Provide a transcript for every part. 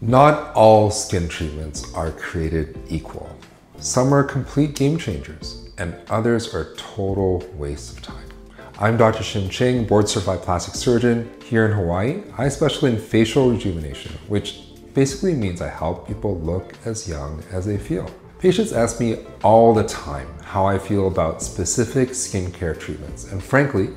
Not all skin treatments are created equal. Some are complete game changers, and others are total waste of time. I'm Dr. Shim Ching, board-certified plastic surgeon here in Hawaii. I specialize in facial rejuvenation, which basically means I help people look as young as they feel. Patients ask me all the time how I feel about specific skincare treatments, and frankly,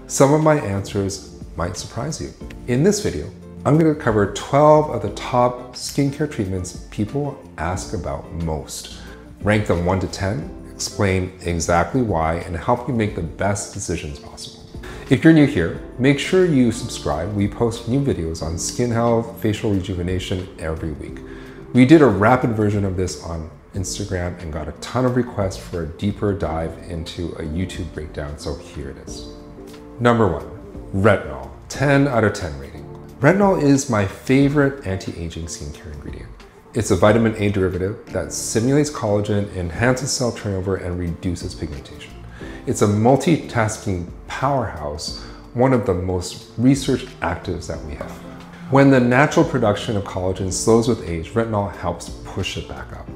some of my answers might surprise you. In this video, I'm going to cover 12 of the top skincare treatments people ask about most, rank them 1 to 10, explain exactly why, and help you make the best decisions possible. If you're new here, make sure you subscribe. We post new videos on skin health, facial rejuvenation every week. We did a rapid version of this on Instagram and got a ton of requests for a deeper dive into a YouTube breakdown, so here it is. Number 1, retinol, 10 out of 10 rating. Retinol is my favorite anti-aging skincare ingredient. It's a vitamin A derivative that stimulates collagen, enhances cell turnover, and reduces pigmentation. It's a multitasking powerhouse, one of the most researched actives that we have. When the natural production of collagen slows with age, retinol helps push it back up.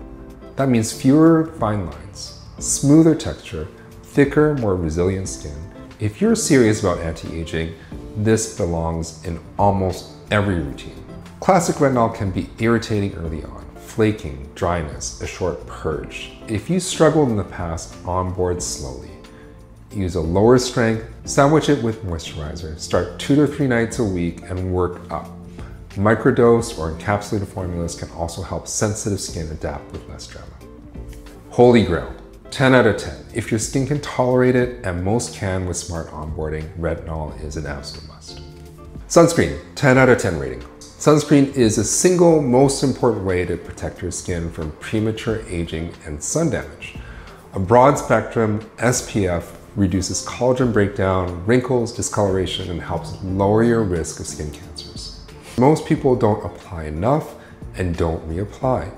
That means fewer fine lines, smoother texture, thicker, more resilient skin. If you're serious about anti-aging, this belongs in almost every routine. Classic retinol can be irritating early on, flaking, dryness, a short purge. If you struggled in the past, onboard slowly. Use a lower strength, sandwich it with moisturizer, start 2 to 3 nights a week and work up. Microdose or encapsulated formulas can also help sensitive skin adapt with less drama. Holy grail, 10 out of 10. If your skin can tolerate it, and most can with smart onboarding, retinol is an absolute must. Sunscreen, 10 out of 10 rating. Sunscreen is the single most important way to protect your skin from premature aging and sun damage. A broad spectrum SPF reduces collagen breakdown, wrinkles, discoloration, and helps lower your risk of skin cancers. Most people don't apply enough and don't reapply.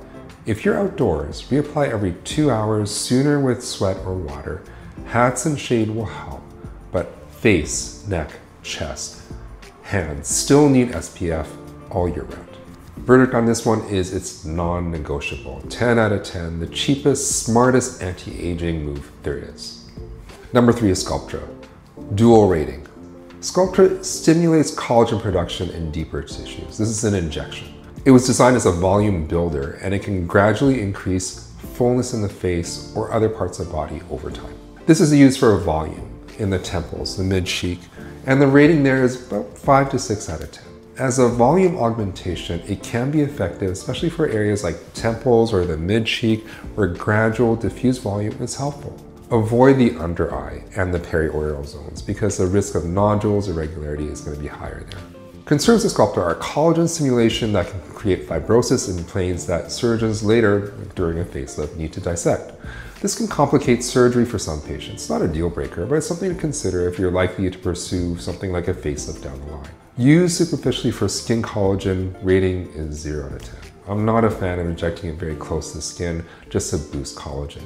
If you're outdoors, reapply every 2 hours, sooner with sweat or water. Hats and shade will help, but face, neck, chest, hands still need SPF all year round. Verdict on this one is it's non-negotiable. 10 out of 10, the cheapest, smartest anti-aging move there is. Number 3 is Sculptra, dual rating. Sculptra stimulates collagen production in deeper tissues. This is an injection. It was designed as a volume builder, and it can gradually increase fullness in the face or other parts of the body over time. This is used for volume in the temples, the mid-cheek, and the rating there is about 5 to 6 out of 10. As a volume augmentation, it can be effective, especially for areas like temples or the mid-cheek, where gradual diffuse volume is helpful. Avoid the under eye and the perioral zones because the risk of nodules irregularity is going to be higher there. Concerns with Sculptra are collagen stimulation that can create fibrosis in planes that surgeons later, during a facelift, need to dissect. This can complicate surgery for some patients. Not a deal breaker, but it's something to consider if you're likely to pursue something like a facelift down the line. Used superficially for skin collagen, rating is 0 out of 10. I'm not a fan of injecting it very close to the skin just to boost collagen.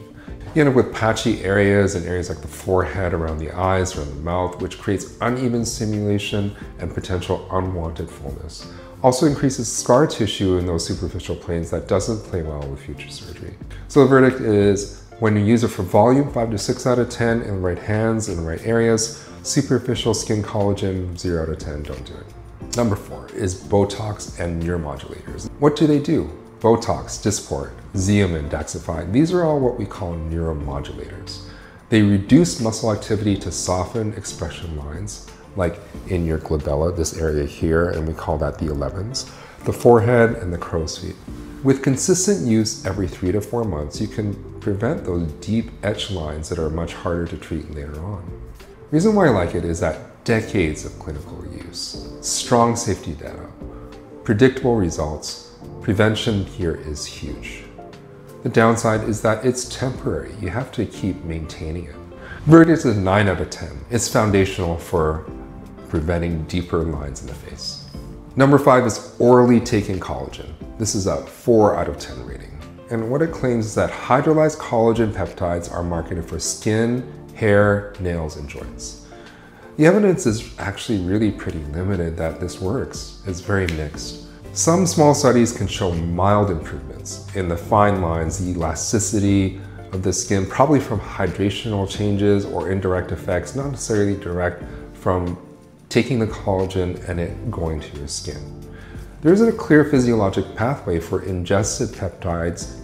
You end up with patchy areas and areas like the forehead, around the eyes, around the mouth, which creates uneven stimulation and potential unwanted fullness. Also increases scar tissue in those superficial planes that doesn't play well with future surgery. So the verdict is, when you use it for volume, 5 to 6 out of 10 in the right hands, in the right areas. Superficial skin collagen, 0 out of 10, don't do it. Number 4 is Botox and Neuromodulators. What do they do? Botox, Dysport, Xeomin, Daxxify, these are all what we call neuromodulators. They reduce muscle activity to soften expression lines, like in your glabella, this area here, and we call that the 11s, the forehead, and the crow's feet. With consistent use every 3 to 4 months, you can prevent those deep etched lines that are much harder to treat later on. The reason why I like it is that decades of clinical use, strong safety data, predictable results. Prevention here is huge. The downside is that it's temporary. You have to keep maintaining it. Verdict is 9 out of 10. It's foundational for preventing deeper lines in the face. Number 5 is orally taken collagen. This is a 4 out of 10 rating. And what it claims is that hydrolyzed collagen peptides are marketed for skin, hair, nails, and joints. The evidence is actually really pretty limited that this works. It's very mixed. Some small studies can show mild improvements in the fine lines, the elasticity of the skin, probably from hydrational changes or indirect effects, not necessarily direct from taking the collagen and it going to your skin. There isn't a clear physiologic pathway for ingested peptides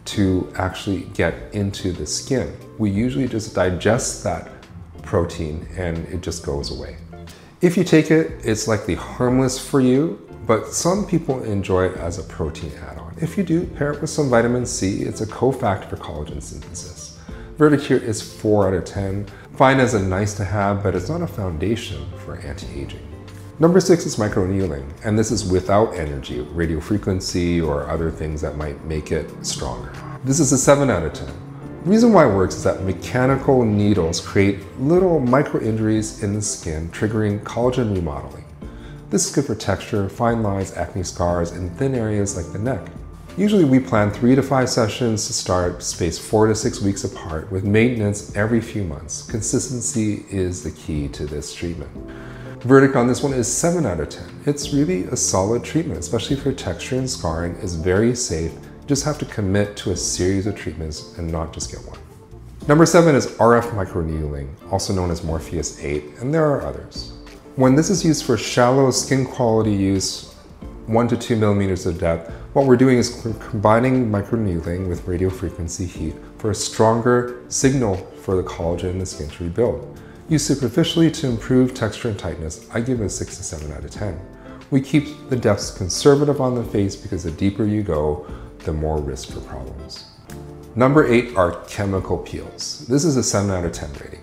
to actually get into the skin. We usually just digest that protein and it just goes away. If you take it, it's likely harmless for you, but some people enjoy it as a protein add-on. If you do, pair it with some vitamin C. It's a cofactor for collagen synthesis. Verdict here is 4 out of 10. Fine as a nice to have, but it's not a foundation for anti-aging. Number 6 is microneedling, and this is without energy, radiofrequency, or other things that might make it stronger. This is a 7 out of 10. The reason why it works is that mechanical needles create little micro injuries in the skin, triggering collagen remodeling. This is good for texture, fine lines, acne scars, and thin areas like the neck. Usually we plan 3 to 5 sessions to start, spaced 4 to 6 weeks apart, with maintenance every few months. Consistency is the key to this treatment. Verdict on this one is 7 out of 10. It's really a solid treatment, especially for texture and scarring. It's very safe. You just have to commit to a series of treatments and not just get one. Number 7 is RF microneedling, also known as Morpheus 8, and there are others. When this is used for shallow skin quality use, 1 to 2 millimeters of depth, what we're doing is combining microneedling with radiofrequency heat for a stronger signal for the collagen in the skin to rebuild. Used superficially to improve texture and tightness, I give it a 6 to 7 out of 10. We keep the depths conservative on the face because the deeper you go, the more risk for problems. Number 8 are chemical peels. This is a 7 out of 10 rating.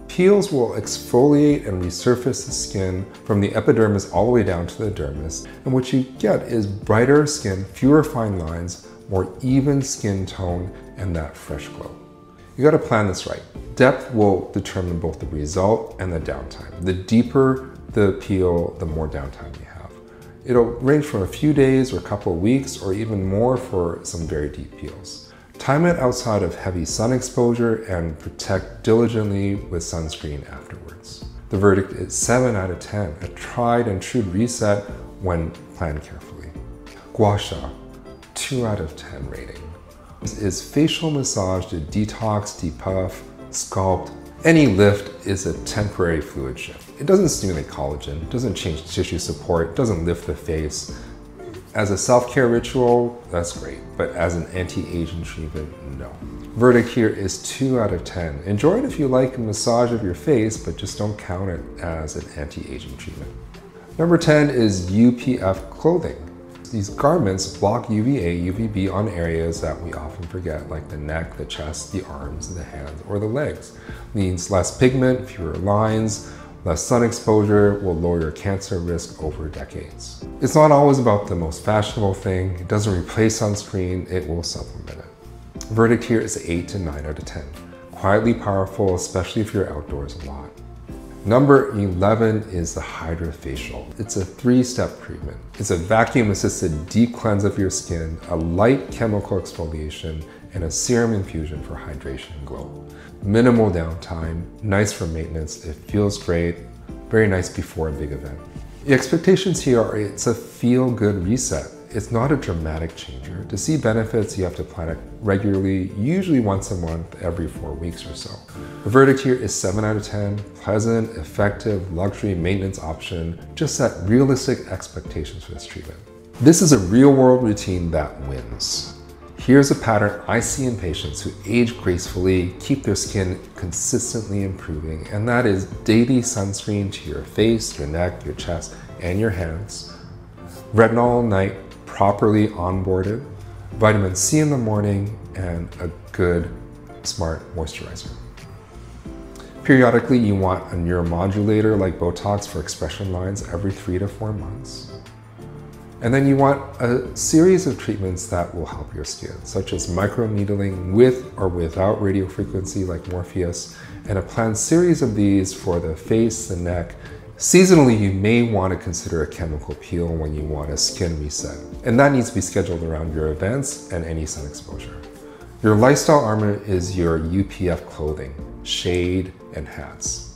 Peels will exfoliate and resurface the skin from the epidermis all the way down to the dermis, and what you get is brighter skin, fewer fine lines, more even skin tone, and that fresh glow. You gotta plan this right. Depth will determine both the result and the downtime. The deeper the peel, the more downtime you have. It'll range from a few days or a couple of weeks or even more for some very deep peels. Time it outside of heavy sun exposure and protect diligently with sunscreen afterwards. The verdict is 7 out of 10, a tried and true reset when planned carefully. Gua Sha, 2 out of 10 rating. This is facial massage to detox, depuff, sculpt. Any lift is a temporary fluid shift. It doesn't stimulate collagen, it doesn't change tissue support, it doesn't lift the face. As a self-care ritual, that's great, but as an anti-aging treatment, no. Verdict here is 2 out of 10. Enjoy it if you like a massage of your face, but just don't count it as an anti-aging treatment. Number 10 is UPF Clothing. These garments block UVA, UVB on areas that we often forget, like the neck, the chest, the arms, the hands, or the legs. Means less pigment, fewer lines, less sun exposure will lower your cancer risk over decades. It's not always about the most fashionable thing. It doesn't replace sunscreen, it will supplement it. Verdict here is 8 to 9 out of 10. Quietly powerful, especially if you're outdoors a lot. Number 11 is the HydraFacial. It's a 3-step treatment. It's a vacuum-assisted deep cleanse of your skin, a light chemical exfoliation, and a serum infusion for hydration and glow. Minimal downtime, nice for maintenance, it feels great, very nice before a big event. The expectations here are it's a feel-good reset. It's not a dramatic changer. To see benefits, you have to plan it regularly, usually once a month, every 4 weeks or so. The verdict here is 7 out of 10, pleasant, effective, luxury maintenance option. Just set realistic expectations for this treatment. This is a real-world routine that wins. Here's a pattern I see in patients who age gracefully, keep their skin consistently improving, and that is daily sunscreen to your face, your neck, your chest, and your hands. Retinol at night, properly onboarded, vitamin C in the morning, and a good, smart moisturizer. Periodically, you want a neuromodulator like Botox for expression lines every 3 to 4 months. And then you want a series of treatments that will help your skin, such as microneedling with or without radiofrequency like Morpheus, and a planned series of these for the face, the neck. Seasonally, you may want to consider a chemical peel when you want a skin reset, and that needs to be scheduled around your events and any sun exposure. Your lifestyle armor is your UPF Clothing, shade, and hats.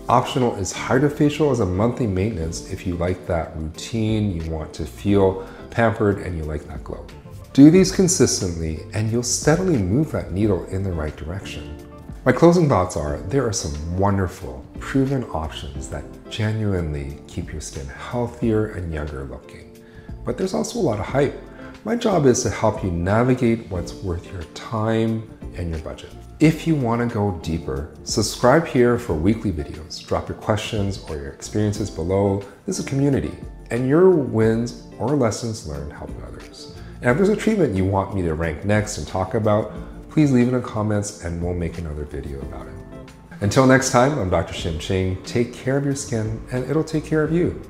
Optional is HydraFacial as a monthly maintenance if you like that routine, you want to feel pampered, and you like that glow. Do these consistently and you'll steadily move that needle in the right direction. My closing thoughts are, there are some wonderful, proven options that genuinely keep your skin healthier and younger looking. But there's also a lot of hype. My job is to help you navigate what's worth your time and your budget. If you want to go deeper, subscribe here for weekly videos. Drop your questions or your experiences below. This is a community, and your wins or lessons learned help others. And if there's a treatment you want me to rank next and talk about, please leave it in the comments and we'll make another video about it. Until next time, I'm Dr. Shim Ching. Take care of your skin and it'll take care of you.